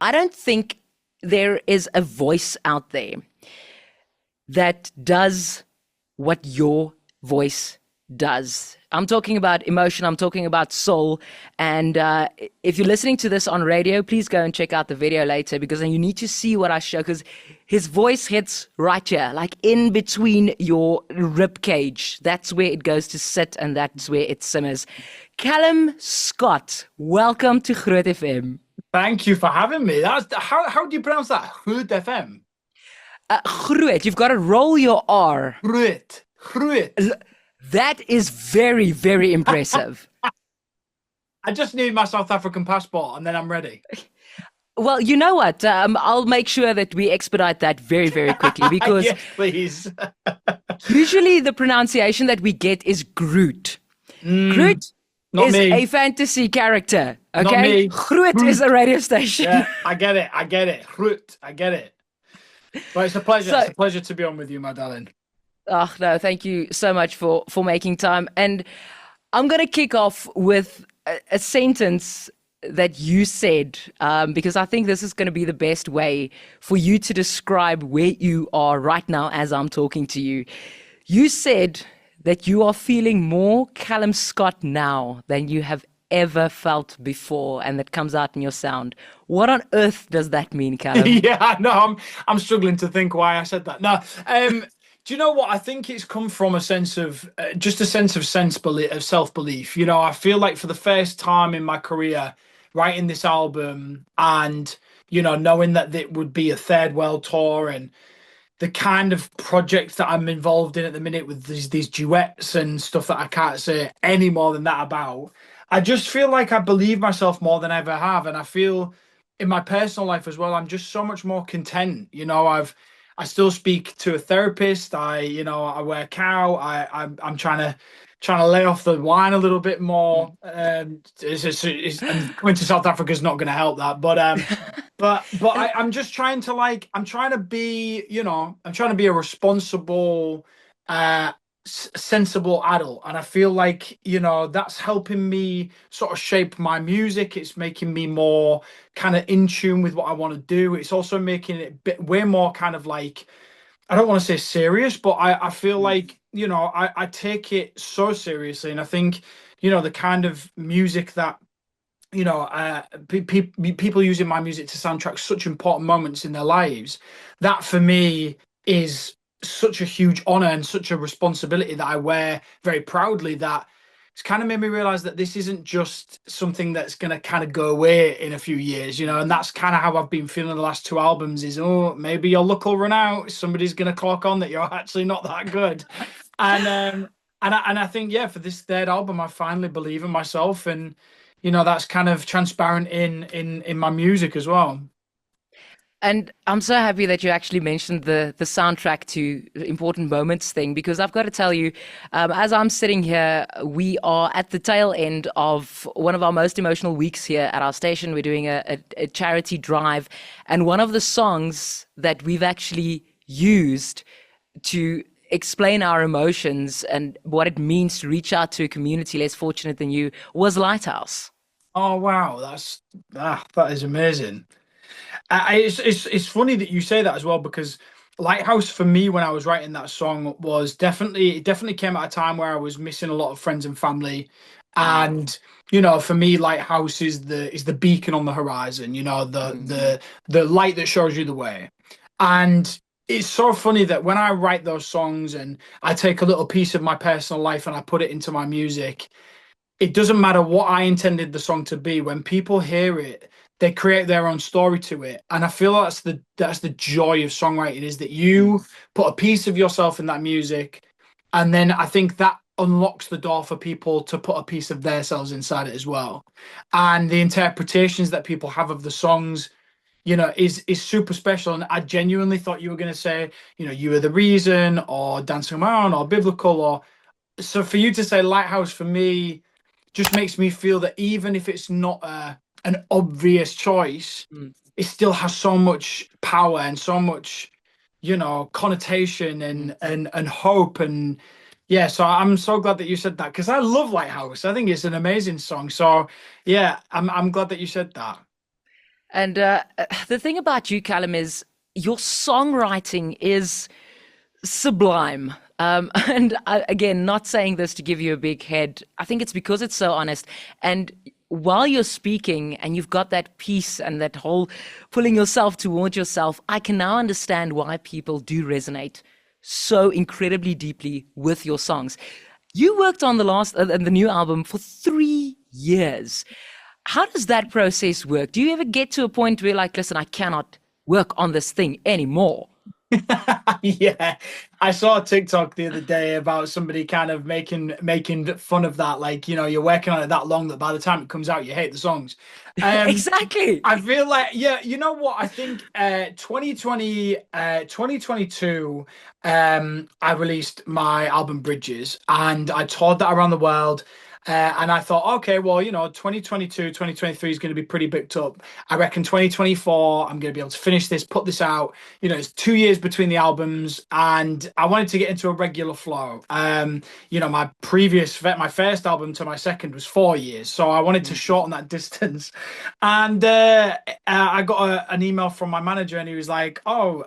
I don't think there is a voice out there that does what your voice does. I'm talking about emotion, I'm talking about soul. And if you're listening to this on radio, please go and check out the video later, because you need to see what I show, because his voice hits right here, like in between your rib cage. That's where it goes to sit, and that's where it simmers. Calum Scott, welcome to Groot FM. Thank you for having me. That's how do you pronounce that? Groot FM. Groot, you've got to roll your R. Groot. Groot. That is very, very impressive. I just need my South African passport and then I'm ready. Well, you know what? I'll make sure that we expedite that very, very quickly, because yes, please. Usually the pronunciation that we get is Groot. Groot is me. a fantasy character. Okay, Not me. Groot is a radio station. Yeah, I get it. Groot, I get it. But it's a pleasure. It's a pleasure to be on with you, my darling. Oh, no, thank you so much for making time. And I'm going to kick off with a sentence that you said, because I think this is going to be the best way for you to describe where you are right now as I'm talking to you. You said that you are feeling more Calum Scott now than you have ever felt before, and that comes out in your sound. What on earth does that mean, Calum? Yeah, no, I'm struggling to think why I said that. No, do you know what? I think it's come from a sense of self-belief. You know, I feel like for the first time in my career, writing this album and, you know, knowing that it would be a third world tour and the kind of projects that I'm involved in at the minute with these duets and stuff that I can't say any more than that about, I just feel like I believe myself more than I ever have. And I feel in my personal life as well, I'm just so much more content. You know, I still speak to a therapist. I work out. I'm trying to lay off the wine a little bit more. And going to South Africa is not going to help that. But I'm just trying to I'm trying to be, you know, I'm trying to be a responsible, sensible adult, and I feel like, you know, that's helping me sort of shape my music. It's making me more kind of in tune with what I want to do. It's also making it way more kind of like, I don't want to say serious, but I feel like, you know, I take it so seriously. And I think, you know, the kind of music that, you know, people using my music to soundtrack such important moments in their lives, that for me is such a huge honor and such a responsibility that I wear very proudly, that it's kind of made me realize that this isn't just something that's going to kind of go away in a few years, you know. And that's kind of how I've been feeling the last two albums is, oh, maybe your luck will run out, somebody's going to clock on that you're actually not that good. And I think, yeah, for this third album I finally believe in myself, and, you know, that's kind of transparent in my music as well. And I'm so happy that you actually mentioned the soundtrack to important moments thing, because I've got to tell you, as I'm sitting here, we are at the tail end of one of our most emotional weeks here at our station. We're doing a charity drive, and one of the songs that we've actually used to explain our emotions and what it means to reach out to a community less fortunate than you was Lighthouse. Oh wow, that is amazing. It's funny that you say that as well, because Lighthouse for me, when I was writing that song, was definitely came at a time where I was missing a lot of friends and family. And, you know, for me, Lighthouse is the beacon on the horizon, you know, the light that shows you the way. And it's so funny that when I write those songs and I take a little piece of my personal life and I put it into my music, it doesn't matter what I intended the song to be. When people hear it, they create their own story to it. And I feel that's the joy of songwriting, is that you put a piece of yourself in that music, and then I think that unlocks the door for people to put a piece of themselves inside it as well. And the interpretations that people have of the songs, you know, is super special. And I genuinely thought you were going to say, you know, You Are the Reason or Dancing Around or Biblical, or so for you to say Lighthouse for me just makes me feel that even if it's not an obvious choice, it still has so much power and so much, you know, connotation and hope. And Yeah, so I'm so glad that you said that because I love Lighthouse. I think it's an amazing song. So yeah, I'm glad that you said that. And the thing about you, Callum, is your songwriting is sublime. And again, not saying this to give you a big head. I think it's because it's so honest. And while you're speaking and you've got that peace and that whole pulling yourself towards yourself, I can now understand why people do resonate so incredibly deeply with your songs. You worked on the new album for 3 years. How does that process work? Do you ever get to a point where, like, listen, I cannot work on this thing anymore? Yeah, I saw a TikTok the other day about somebody kind of making fun of that. Like, you're working on it that long that by the time it comes out, you hate the songs. Um, Exactly. I feel like, yeah, you know what? I think 2020, 2022, I released my album Bridges and I toured that around the world. And I thought, okay, well, 2022, 2023 is going to be pretty booked up. I reckon 2024, I'm going to be able to finish this, put this out. It's 2 years between the albums, and I wanted to get into a regular flow. My first album to my second was 4 years, so I wanted to shorten that distance. And I got an email from my manager, and he was like, "Oh,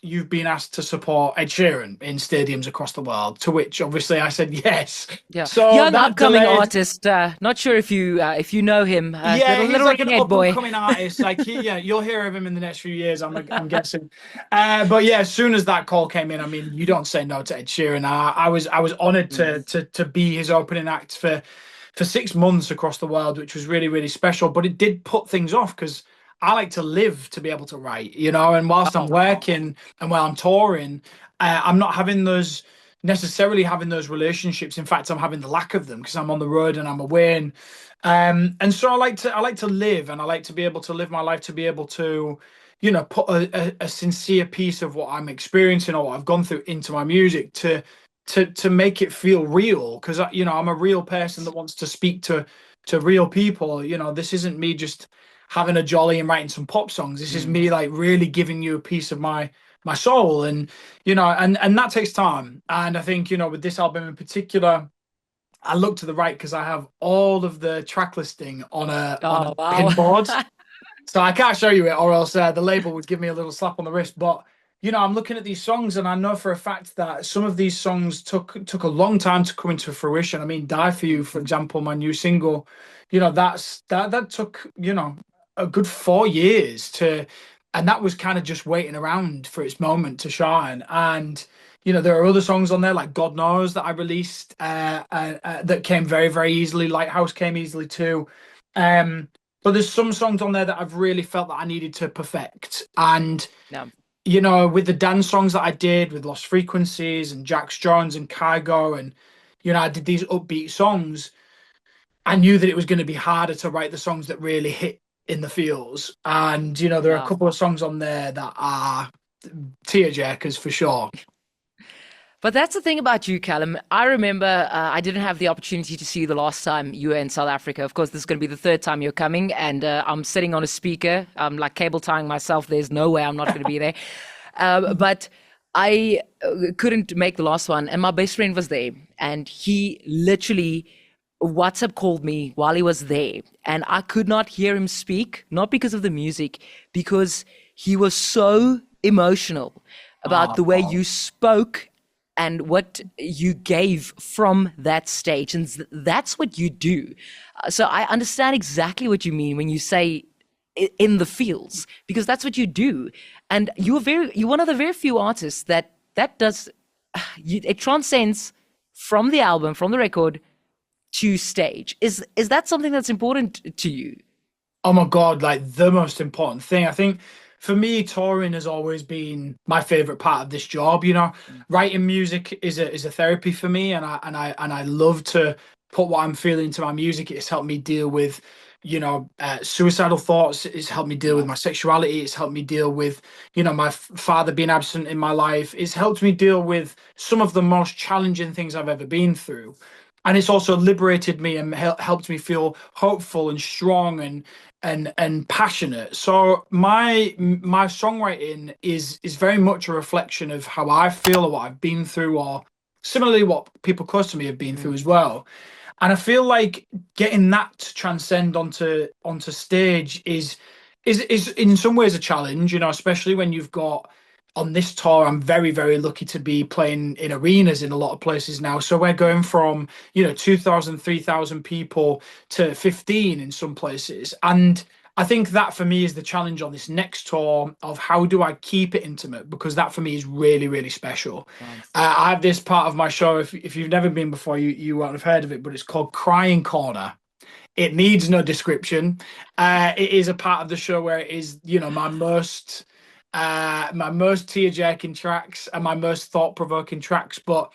you've been asked to support Ed Sheeran in stadiums across the world." To which, obviously, I said yes. Yeah, So young that upcoming delayed. artist. Not sure if you know him. Yeah, Little he's little like an redhead up and boy. coming artist. Like, yeah, you'll hear of him in the next few years. I'm guessing. But yeah, as soon as that call came in, I mean, you don't say no to Ed Sheeran. I was honored Mm. to be his opening act for 6 months across the world, which was really really special. But it did put things off because I like to live to be able to write, and whilst I'm Oh, working and while I'm touring, I'm not having those necessarily having those relationships. In fact, I'm having the lack of them because I'm on the road and I'm away. And so I like to live, and I like to be able to live my life to be able to, put a sincere piece of what I'm experiencing or what I've gone through into my music to make it feel real. Because I'm a real person that wants to speak to real people. This isn't me just having a jolly and writing some pop songs. This is mm. me like really giving you a piece of my soul, and that takes time. And I think with this album in particular, I look to the right because I have all of the track listing on a Oh, wow. pinboard. So I can't show you it, or else the label would give me a little slap on the wrist. But I'm looking at these songs, and I know for a fact that some of these songs took a long time to come into fruition. I mean, "Die for You," for example, my new single. That took a good 4 years and that was kind of just waiting around for its moment to shine. And there are other songs on there like "God Knows" that I released that came very very easily. "Lighthouse" came easily too. Um, but there's some songs on there that I've really felt that I needed to perfect. And, No. with the dance songs that I did with Lost Frequencies and Jax Jones and Kygo, and, I did these upbeat songs, I knew that it was going to be harder to write the songs that really hit in the feels. And, there are a Yeah. couple of songs on there that are tearjerkers for sure. But that's the thing about you, Callum. I remember I didn't have the opportunity to see you the last time you were in South Africa. Of course, this is going to be the third time you're coming, and I'm sitting on a speaker. I'm like cable tying myself. There's no way I'm not going to be there. But I couldn't make the last one, and my best friend was there, and he literally WhatsApp called me while he was there, and I could not hear him speak, not because of the music, because he was so emotional about the way Oh, you spoke and what you gave from that stage. And that's what you do. So I understand exactly what you mean when you say in the fields, because that's what you do. And you're one of the very few artists that does, it transcends from the album, from the record to stage. Is that something that's important to you? oh my God, like the most important thing. I think for me, touring has always been my favorite part of this job. Writing music is a therapy for me, and I love to put what I'm feeling into my music. It's helped me deal with, suicidal thoughts. It's helped me deal with Wow. my sexuality. It's helped me deal with, my father being absent in my life. It's helped me deal with some of the most challenging things I've ever been through. And it's also liberated me and helped me feel hopeful and strong and passionate. So my songwriting is very much a reflection of how I feel or what I've been through or similarly what people close to me have been through Mm. as well. And I feel like getting that to transcend onto stage is in some ways a challenge, especially when you've got on this tour. I'm very, very lucky to be playing in arenas in a lot of places now. So we're going from, 2,000, 3,000 people to 15 in some places. And I think that for me is the challenge on this next tour of how do I keep it intimate? Because that for me is really, really special. Nice. I have this part of my show. If you've never been before, you won't have heard of it, but it's called Crying Corner. It needs no description. It is a part of the show where it is, my most tear-jerking tracks and my most thought-provoking tracks. But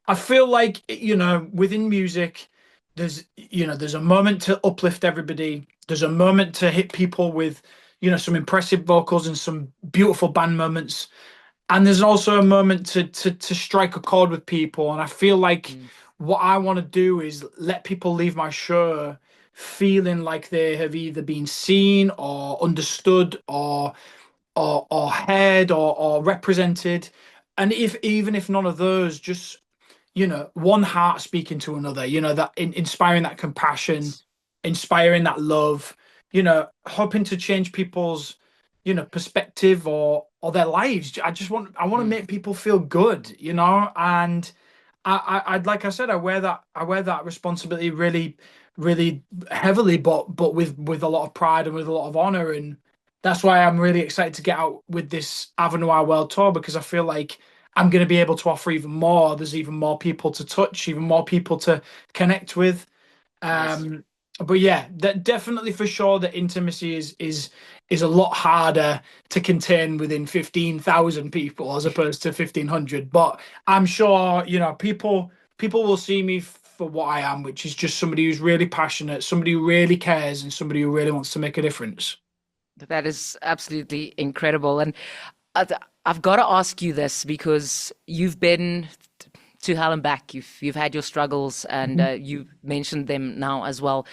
I feel like, within music, there's a moment to uplift everybody. There's a moment to hit people with, some impressive vocals and some beautiful band moments. And there's also a moment to strike a chord with people. And I feel like Mm. what I want to do is let people leave my show feeling like they have either been seen or understood or heard or represented. And if even if none of those, just one heart speaking to another, that inspiring that compassion, Yes. inspiring that love, hoping to change people's, perspective or their lives. I want to Mm. make people feel good, and I'd like I said, I wear that responsibility really, really heavily, but with a lot of pride and with a lot of honor. And that's why I'm really excited to get out with this Avenoir World Tour, because I feel like I'm going to be able to offer even more. There's even more people to touch, even more people to connect with. Yes. Um, but yeah, that definitely for sure the intimacy is a lot harder to contain within 15,000 people as opposed to 1,500. But I'm sure, people will see me for what I am, which is just somebody who's really passionate, somebody who really cares, and somebody who really wants to make a difference. That is absolutely incredible. And I- I've got to ask you this because you've been to hell and back. You've had your struggles, and Mhm. you mentioned them now as well.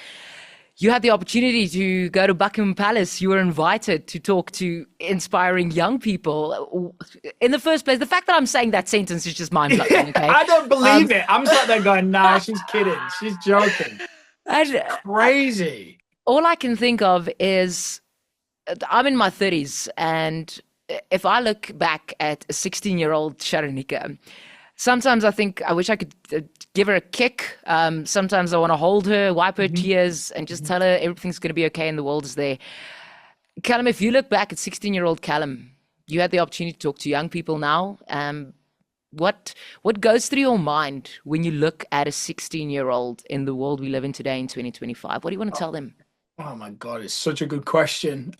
You had the opportunity to go to Buckingham Palace. You were invited to talk to inspiring young people. In the first place, the fact that I'm saying that sentence is just mind blowing. Okay, I don't um, believe it. I'm sat there going, nah, she's kidding. She's joking. It's and crazy. all I can think of is I'm in my 30s, and if I look back at a 16-year-old Charonike, sometimes I think I wish I could give her a kick. Sometimes I want to hold her, wipe her Mhm. tears, and just Mhm. tell her everything's going to be okay and the world is there. Callum, if you look back at 16-year-old Callum, you had the opportunity to talk to young people now. What goes through your mind when you look at a 16-year-old in the world we live in today in 2025? What do you want to tell them? Oh my God, it's such a good question.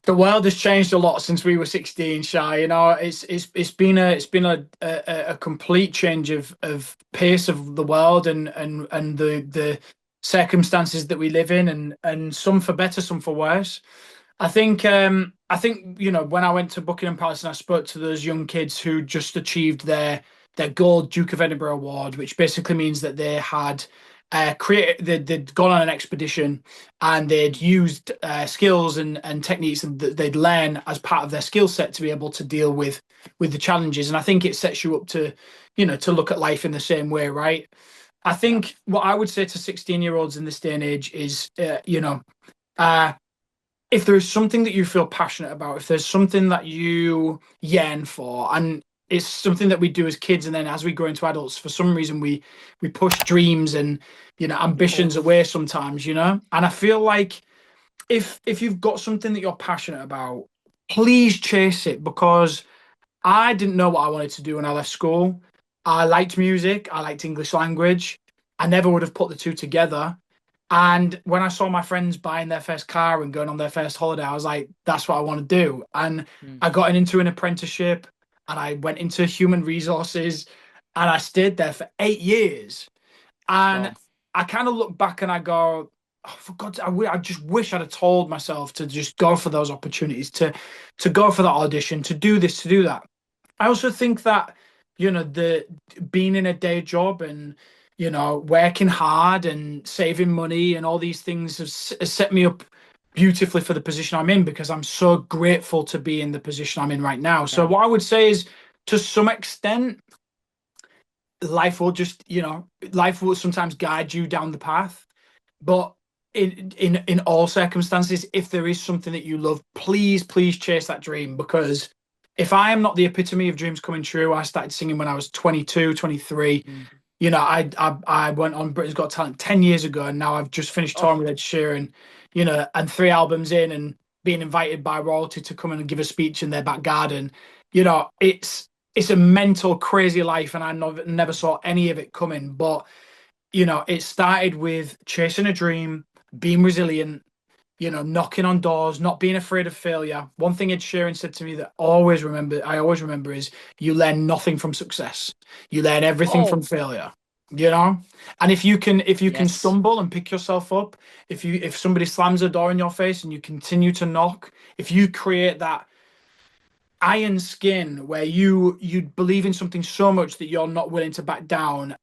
The world has changed a lot since we were 16, Shy. It's been a complete change of pace of the world and the circumstances that we live in, and some for better, some for worse. I think when I went to Buckingham Palace and I spoke to those young kids who just achieved their gold Duke of Edinburgh award, which basically means that they had they'd gone on an expedition and they'd used skills and techniques that they'd learn as part of their skill set to be able to deal with the challenges. And I think it sets you up to look at life in the same way, right? I Yeah. think what I would say to 16-year-olds in this day and age is, uh, if there is something that you feel passionate about, if there's something that you yearn for, and it's something that we do as kids, and then as we grow into adults, for some reason we push dreams and ambitions Oh, away sometimes, And I feel like if you've got something that you're passionate about, please chase it, because I didn't know what I wanted to do when I left school. I liked music, I liked English language. I never would have put the two together. And when I saw my friends buying their first car and going on their first holiday, I was like, that's what I want to do. And mm, I got into an apprenticeship and I went into human resources and I stayed there for 8 years. And wow. I kind of look back and I go, oh, for God's sake, I just wish I'd have told myself to just go for those opportunities, to go for that audition, to do this, to do that. I also think that, the being in a day job and, working hard and saving money and all these things has set me up beautifully for the position I'm in, because I'm so grateful to be in the position I'm in right now. So Yeah. what I would say is, to some extent, life will just, life will sometimes guide you down the path. But in all circumstances, if there is something that you love, please chase that dream. Because if I am not the epitome of dreams coming true, I started singing when I was 22, 23. Mm. I went on Britain's Got Talent 10 years ago, and now I've just finished touring with Ed Sheeran, and 3 albums in, and being invited by royalty to come and give a speech in their back garden. It's a mental, crazy life, and I never saw any of it coming. But it started with chasing a dream, being resilient, knocking on doors, not being afraid of failure. One thing Ed Sheeran said to me that I always remember is you learn nothing from success. You learn everything from failure. And if you can Yes. stumble and pick yourself up, if somebody slams a door in your face and you continue to knock, if you create that iron skin where you believe in something so much that you're not willing to back down,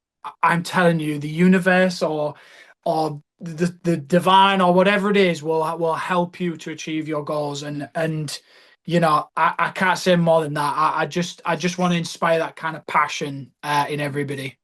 I'm telling you, the universe or the divine or whatever it is will help you to achieve your goals. And I can't say more than that. I just want to inspire that kind of passion in everybody.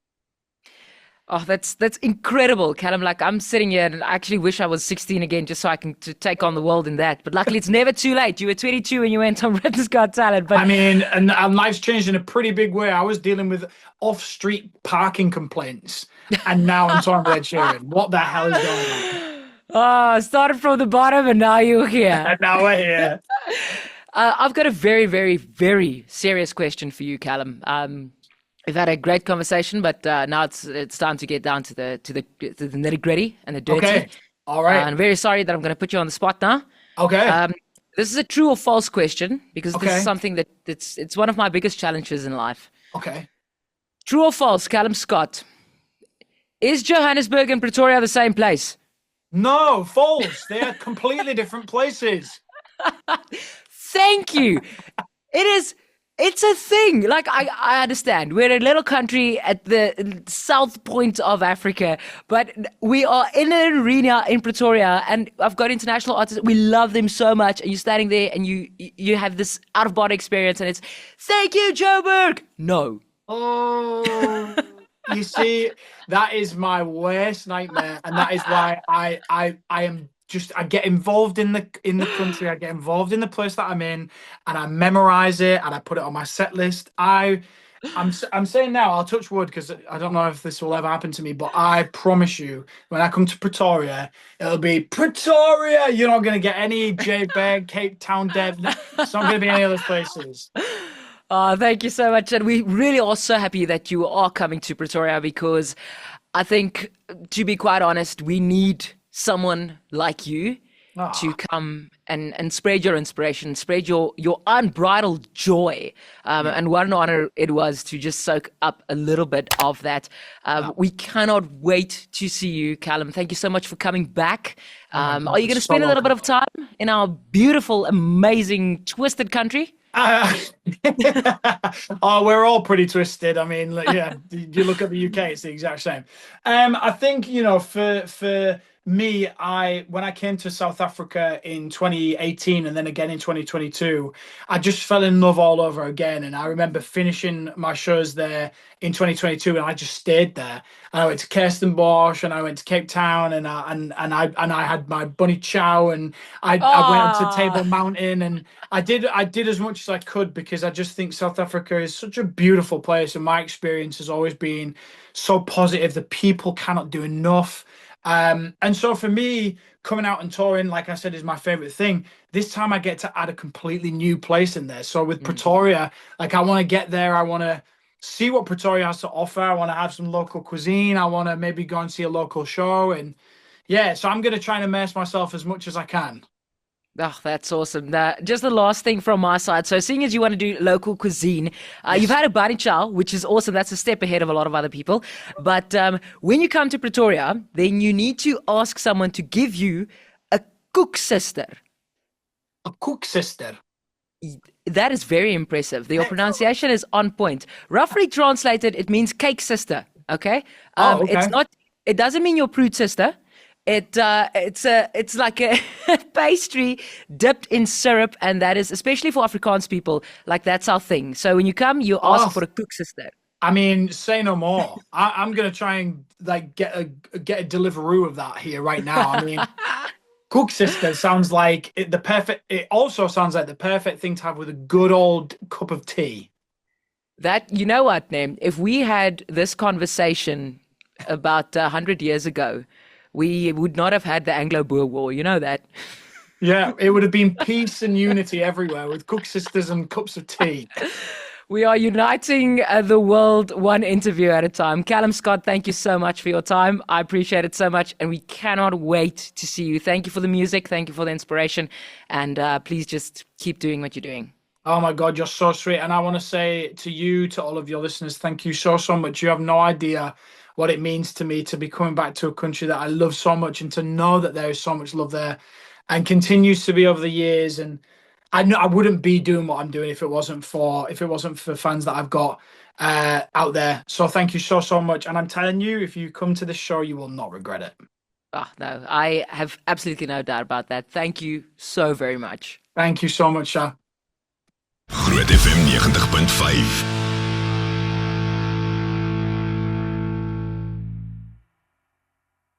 Oh, that's incredible, Callum. Like, I'm sitting here and I actually wish I was 16 again just so I can to take on the world in that. But luckily, it's never too late. You were 22 when you went on Britain's Got Talent. But I mean, and life's changed in a pretty big way. I was dealing with off-street parking complaints, and now I'm talking about Ed Sheeran. What the hell is going on? oh, started from the bottom and now you're here. And now we're here. I've got a very, very, very serious question for you, Callum. We've had a great conversation, but now it's time to get down to the nitty gritty and the dirty. Okay. All right. I'm very sorry that I'm going to put you on the spot now. Okay. This is a true or false question because this Okay. is something it's one of my biggest challenges in life. Okay. True or false, Calum Scott? Is Johannesburg and Pretoria the same place? No, false. They are completely different places. Thank you. It's a thing. Like, I understand. We're a little country at the south point of Africa, but we are in an arena in Pretoria, and I've got international artists. We love them so much, and you're standing there and you have this out of body experience, and it's thank you, Joburg. No. Oh, you see, that is my worst nightmare, and that is why I am just I get involved in the country, I get involved in the place that I'm in, and I memorize it and I put it on my set list. I'm saying now, I'll touch wood because I don't know if this will ever happen to me, but I promise you, when I come to Pretoria, it'll be Pretoria. You're not going to get any JPEG, Cape Town, Devon. It's not going to be any other places. Oh, thank you so much. And we really are so happy that you are coming to Pretoria because I think, to be quite honest, we need someone like you to come and spread your inspiration, spread your unbridled joy. And what an honor it was to just soak up a little bit of that. We cannot wait to see you, Callum. Thank you so much for coming back. Are you going to spend a little bit of time in our beautiful, amazing, twisted country? Oh, we're all pretty twisted. I mean, yeah, you look at the UK, it's the exact same. I think, for me, when I came to South Africa in 2018 and then again in 2022, I just fell in love all over again. And I remember finishing my shows there in 2022, and I just stayed there. And I went to Kirstenbosch, and I went to Cape Town, and I had my bunny chow, and I went up to Table Mountain, and I did as much as I could because I just think South Africa is such a beautiful place, and my experience has always been so positive. The people cannot do enough. And so for me, coming out and touring, like I said, is my favorite thing. This time I get to add a completely new place in there. So with Pretoria, like I want to get there. I want to see what Pretoria has to offer. I want to have some local cuisine. I want to maybe go and see a local show. And yeah, so I'm going to try and immerse myself as much as I can. Oh, that's awesome. Just the last thing from my side. So seeing as you want to do local cuisine, you've had a bari chow, which is awesome. That's a step ahead of a lot of other people. But when you come to Pretoria, then you need to ask someone to give you a cook sister. A cook sister? That is very impressive. Your pronunciation is on point. Roughly translated, it means cake sister. Okay? Okay. It doesn't mean your prude sister. It's like a pastry dipped in syrup, and that is especially for Afrikaans people. Like that's our thing. So when you come, you ask for a cook sister. I mean, say no more. I'm gonna try and like get a Deliveroo of that here right now. I mean, Cook Sisters sounds like the perfect. It also sounds like the perfect thing to have with a good old cup of tea. That, you know what, Nem? If we had this conversation about 100 years ago, we would not have had the Anglo-Boer War. You know that. Yeah, it would have been peace and unity everywhere with Cook Sisters and cups of tea. We are uniting the world one interview at a time. Calum Scott, thank you so much for your time. I appreciate it so much, and we cannot wait to see you. Thank you for the music. Thank you for the inspiration. And please just keep doing what you're doing. Oh my God, you're so sweet. And I want to say to you, to all of your listeners, thank you so, so much. You have no idea what it means to me to be coming back to a country that I love so much and to know that there is so much love there and continues to be over the years. And I know I wouldn't be doing what I'm doing if it wasn't for fans that I've got out there. So thank you so, so much. And I'm telling you, if you come to this show, you will not regret it. Oh, no, I have absolutely no doubt about that. Thank you so very much. Thank you so much, Shah. Groot FM 90.5